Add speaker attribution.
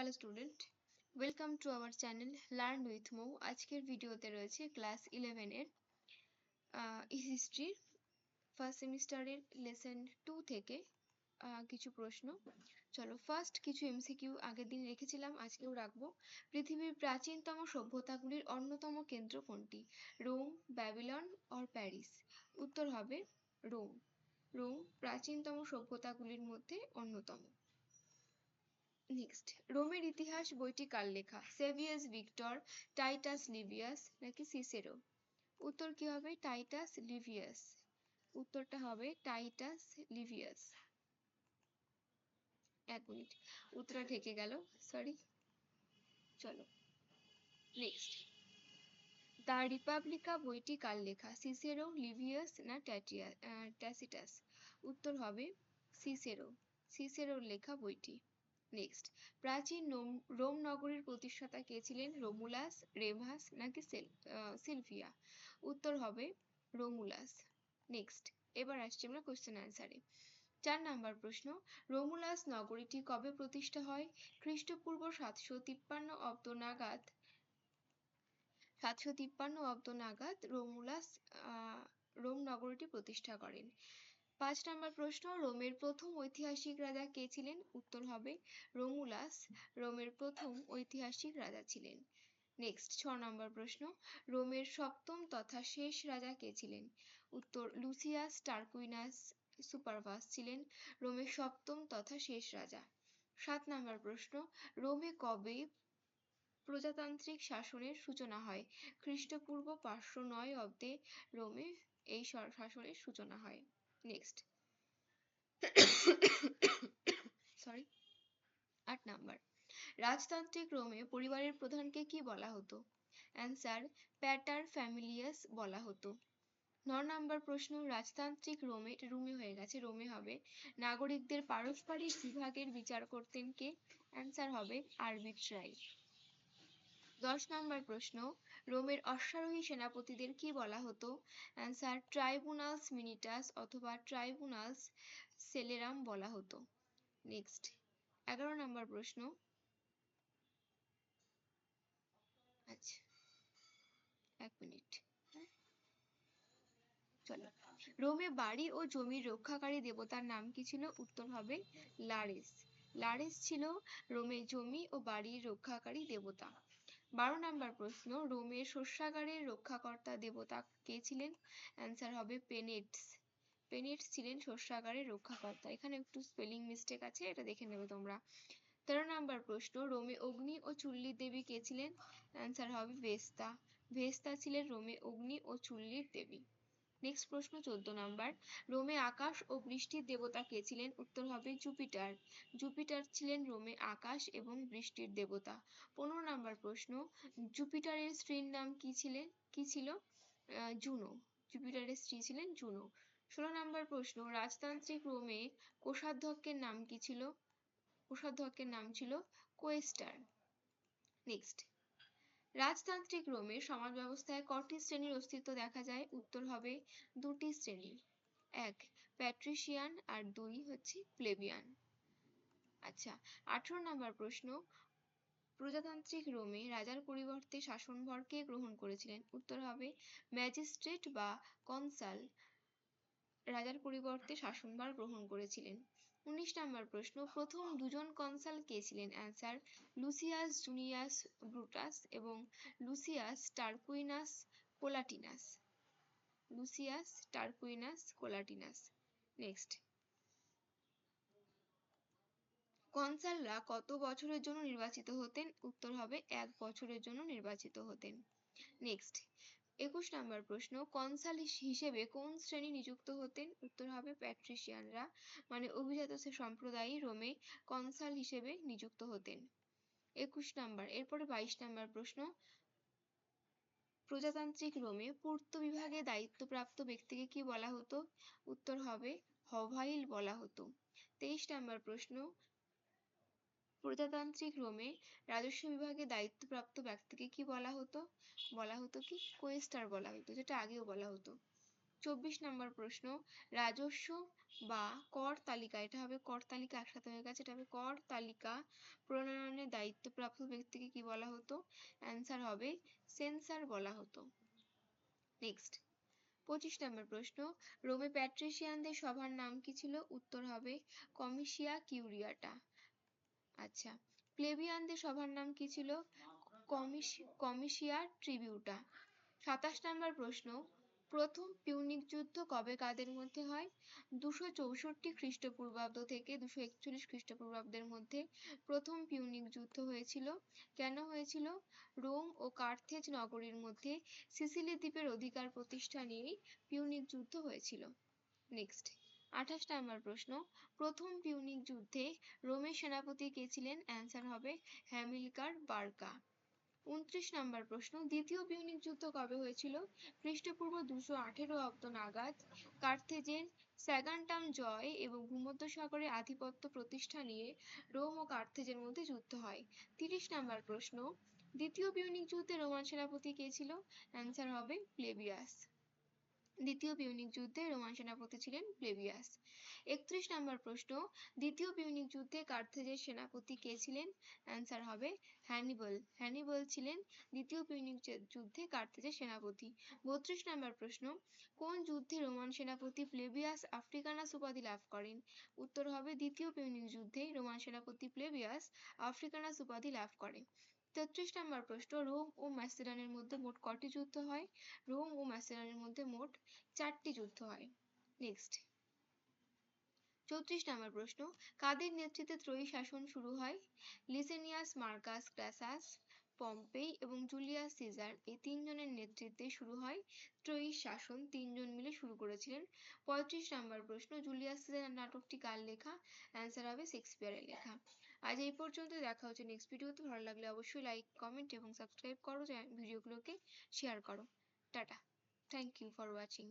Speaker 1: Hello student, welcome to our channel learn with Mou. আজকের ভিডিওতে রয়েছে ক্লাস 11 এর হিস্ট্রির ফার্স্ট সেমিস্টারের লেসন 2 থেকে কিছু প্রশ্ন। চলো ফার্স্ট কিছু এমসিকিউ আগের দিন রেখেছিলাম, আজকেও রাখবো। পৃথিবীর প্রাচীনতম সভ্যতাগুলির অন্যতম কেন্দ্র কোনটি? Rome, Babylon or Paris? উত্তর হবে রোম। রোম প্রাচীনতম সভ্যতাগুলির মধ্যে অন্যতম। নেক্সট, রোমের ইতিহাস বইটি কার লেখা? সেভিয়াস ভিক্টর, টাইটাস লিভিয়াস নাকি সিসেরো? উত্তর কি হবে? টাইটাস লিভিয়াস। উত্তরটা হবে টাইটাস লিভিয়াস। এক মিনিট, উত্তরটা ঢেকে গেল, সরি। চলো নেক্সট, দ্য রিপাবলিকা বইটি কার লেখা? সিসেরো, লিভিয়াস না ট্যাসিটাস? উত্তর হবে সিসেরো। সিসেরোর লেখা বইটি। নেক্সট, প্রাচীন রোম নগরীর প্রতিষ্ঠাতা কে ছিলেন? রোমুলাস, রেভাস নাকি সিলভিয়া? উত্তর হবে রোমুলাস। নেক্সট, এবার আসছি আমরা কোশ্চেন অ্যান্সারে। 4 নাম্বার প্রশ্ন, রোমুলাস নগরীটি কবে প্রতিষ্ঠা হয়? খ্রিস্টপূর্ব 753 অব্দ নাগাদ। 753 অব্দ নাগাদ রোমুলাস রোম নগরীটি প্রতিষ্ঠা করেন। 5 নম্বর প্রশ্ন, রোমের প্রথম ঐতিহাসিক রাজা কে ছিলেন? উত্তর হবে রোমুলাস রোমের প্রথম ঐতিহাসিক রাজা ছিলেন। নেক্সট 6 নম্বর প্রশ্ন, রোমের সপ্তম তথা শেষ রাজা কে ছিলেন? উত্তর লুসিয়াস টারকুইনাস সুপারভাস ছিলেন রোমের সপ্তম তথা শেষ রাজা। 7 নম্বর প্রশ্ন, রোমে কবে প্রজাতান্ত্রিক শাসনের সূচনা হয়? খ্রিস্টপূর্ব 509 অব্দে রোমে এই শাসনের সূচনা হয়। নেক্সট সরি 8 নাম্বার, রাজতান্ত্রিক রোমে পরিবারের প্রধানকে কি বলা হতো? অ্যান্সার প্যাটার ফ্যামিলিয়াস বলা হতো। 9 নাম্বার প্রশ্ন, রাজতান্ত্রিক রোমে হয়ে গেছে, রোমে হবে নাগরিকদের পারস্পরিক বিভাগের বিচার করতেন কে? অ্যান্সার হবে আরবিট্রারি। 10 নাম্বার প্রশ্ন, রোমের অশ্বারোহী সেনাপতিদের কি বলা হতো? অ্যান্সার ট্রাইবুনালস মিনিটাস অথবা ট্রাইবুনালস সেলেরাম বলা হতো। নেক্সট 11 নাম্বার প্রশ্ন, আচ্ছা এক মিনিট, চলো, রোমে বাড়ি ও জমির রক্ষাকারী দেবতার নাম কি ছিল? উত্তর হবে লারেস। লারেস ছিল রোমে জমি ও বাড়ির রক্ষাকারী দেবতা। 12 নাম্বার প্রশ্ন, রোমের শস্যাগারের রক্ষাকর্তা দেবতা কে ছিলেন? অ্যান্সার হবে পেনেটস। পেনেটস ছিলেন শস্যাগারের রক্ষাকর্তা। এখানে একটু স্পেলিং মিস্টেক আছে, এটা দেখে নেবে তোমরা। 13 নাম্বার প্রশ্ন, রোমে অগ্নি ও চুল্লির দেবী কে ছিলেন? অ্যান্সার হবে ভেস্তা। ভেস্তা ছিলেন রোমে অগ্নি ও চুল্লির দেবী। নেক্সট প্রশ্ন 14 নাম্বার, রোমে আকাশ ও বৃষ্টির দেবতা কে ছিলেন? উত্তর হবে জুপিটার। জুপিটার ছিলেন রোমে আকাশ এবং বৃষ্টির দেবতা। 15 নাম্বার প্রশ্ন, জুপিটারের স্ত্রীর নাম কি ছিল? জুনো। জুপিটারের স্ত্রী ছিলেন জুনো। 16 নাম্বার প্রশ্ন, রাজতান্ত্রিক রোমে কোষাধ্যক্ষের নাম কি ছিল? কোষাধ্যক্ষের নাম ছিল কোয়েস্টার। নেক্সট, রাজতান্ত্রিক রোমের সমাজ ব্যবস্থায় কটি শ্রেণীর অস্তিত্ব দেখা যায়? উত্তর হবে দুটি শ্রেণী, এক প্যাট্রিশিয়ান আর দুই হচ্ছে প্লেবিয়ান। আচ্ছা 18 নাম্বার প্রশ্ন, প্রজাতান্ত্রিক রোমে রাজার পরিবর্তে শাসনভার কে গ্রহণ করেছিলেন? উত্তর হবে ম্যাজিস্ট্রেট বা কনসাল রাজার পরিবর্তে শাসনভার গ্রহণ করেছিলেন। 19 নাম্বার প্রশ্ন, প্রথম দুজন কনসাল কে ছিলেন? অ্যান্সার লুসিয়াস জুনিয়াস ব্রুটাস এবং Lucius Tarquinius কোলাটিনাস। Lucius Tarquinius কোলাটিনাস। Next, কনসালরা কত বছরের জন্য নির্বাচিত হতেন? উত্তর হবে 1 বছরের জন্য নির্বাচিত হতেন। নেক্সট 21 নাম্বার প্রশ্ন, কনসাল হিসেবে কোন শ্রেণী নিযুক্ত হতেন? উত্তর হবে প্যাট্রিশিয়ানরা, মানে অভিজাত সম্প্রদায় রোমে কনসাল হিসেবে নিযুক্ত হতেন। 21 নাম্বার। এরপরে 22 নাম্বার প্রশ্ন, প্রজাতান্ত্রিক রোমে পূর্ত বিভাগে দায়িত্বপ্রাপ্ত ব্যক্তিকে কি বলা হতো? উত্তর হবে হভাইল বলা হতো। 23 নাম্বার প্রশ্ন, প্রজাতান্ত্রিক রোমে রাজস্ব বিভাগে দায়িত্বপ্রাপ্ত ব্যক্তিকে কি বলা হতো? বলা হতো কি কোয়েস্টার বলা হতো, যেটা আগেও বলা হতো। 24 নম্বর প্রশ্ন, রাজস্ব বা কর তালিকা, এটা হবে কর তালিকা, একসাথে হয়ে গেছে, এটা হবে কর তালিকা প্রণয়নের দায়িত্বপ্রাপ্ত ব্যক্তিকে কি বলা হতো? অ্যান্সার হবে সেন্সার বলা হতো। নেক্সট 25 নম্বর প্রশ্ন, রোমে প্যাট্রিশিয়ানদের সভার নাম কি ছিল? উত্তর হবে কমিশিয়া কিউরিয়াটা। আচ্ছা, প্লেবিয়ানদের সভার নাম কি ছিল? কমিশিয়া ট্রিবিউটা। 27 নম্বর প্রশ্ন, প্রথম পিউনিক যুদ্ধ কবে কাদের মধ্যে হয়? 264 খ্রিস্টপূর্বাব্দ থেকে 241 খ্রিস্টপূর্বাব্দের মধ্যে প্রথম পিউনিক যুদ্ধ হয়েছিল। কেন হয়েছিল? রোম ও কার্থেজ নগরীর মধ্যে সিসিলি দ্বীপের অধিকার প্রতিষ্ঠা নিয়েই পিউনিক যুদ্ধ হয়েছিল। নেক্সট 28 নম্বর প্রশ্ন, প্রথম পিউনিক যুদ্ধে রোমের সেনাপতি কে ছিলেন? অ্যান্সার হবে হ্যামিলকার বার্কা। 29 নম্বর প্রশ্ন, দ্বিতীয় পিউনিক যুদ্ধ কবে হয়েছিল? খ্রিস্টপূর্ব 218 অব্দ নাগাদ কার্থেজের স্যাগান্টাম জয় এবং ভূমধ্যসাগরে আধিপত্য প্রতিষ্ঠা নিয়ে রোম ও কার্থেজের মধ্যে যুদ্ধ হয়। 30 নম্বর প্রশ্ন, দ্বিতীয় পিউনিক যুদ্ধে রোমান সেনাপতি কে ছিল? অ্যান্সার হবে প্লেবিয়াস। দ্বিতীয় পিউনিক যুদ্ধে রোমান সেনাপতি ছিলেন প্লেবিয়াস। 31 নম্বর প্রশ্ন, দ্বিতীয় পিউনিক যুদ্ধে কার্থেজের সেনাপতি কে ছিলেন? অ্যান্সার হবে হ্যানিবল। হ্যানিবল ছিলেন দ্বিতীয় পিউনিক যুদ্ধে কার্থেজের সেনাপতি। 32 নম্বর প্রশ্ন, কোন যুদ্ধে রোমান সেনাপতি প্লেবিয়াস আফ্রিকানাস উপাধি লাভ করেন? উত্তর হবে দ্বিতীয় পিউনিক যুদ্ধে রোমান সেনাপতি প্লেবিয়াস আফ্রিকানাস উপাধি লাভ করেন। 33 নম্বর প্রশ্ন, রোম ও ম্যাসেডনের মধ্যে মোট কটি যুদ্ধ হয়? রোম ও ম্যাসেডনের মধ্যে মোট 4টি যুদ্ধ হয়। নেক্সট 34 নম্বর প্রশ্ন, কাদের নেতৃত্বে ত্রয়ী শাসন শুরু হয়? লিসেনিয়াস, মার্কাস ক্র্যাসাস, পম্পেই এবং জুলিয়াস সিজার, এই তিনজনের নেতৃত্বে শুরু হয় ত্রয়ী শাসন। তিনজন মিলে শুরু করেছিলেন। 35 নম্বর প্রশ্ন, জুলিয়াস সিজার নাটকটি কার লেখা? অ্যান্সার হবে শেক্সপিয়ারের লেখা। আজ এই পর্যন্ত, দেখা হচ্ছে নেক্সট ভিডিওতে। ভালো লাগলে অবশ্যই লাইক, কমেন্ট এবং সাবস্ক্রাইব করো, ভিডিওগুলোকে শেয়ার করো। Tata, thank you for watching.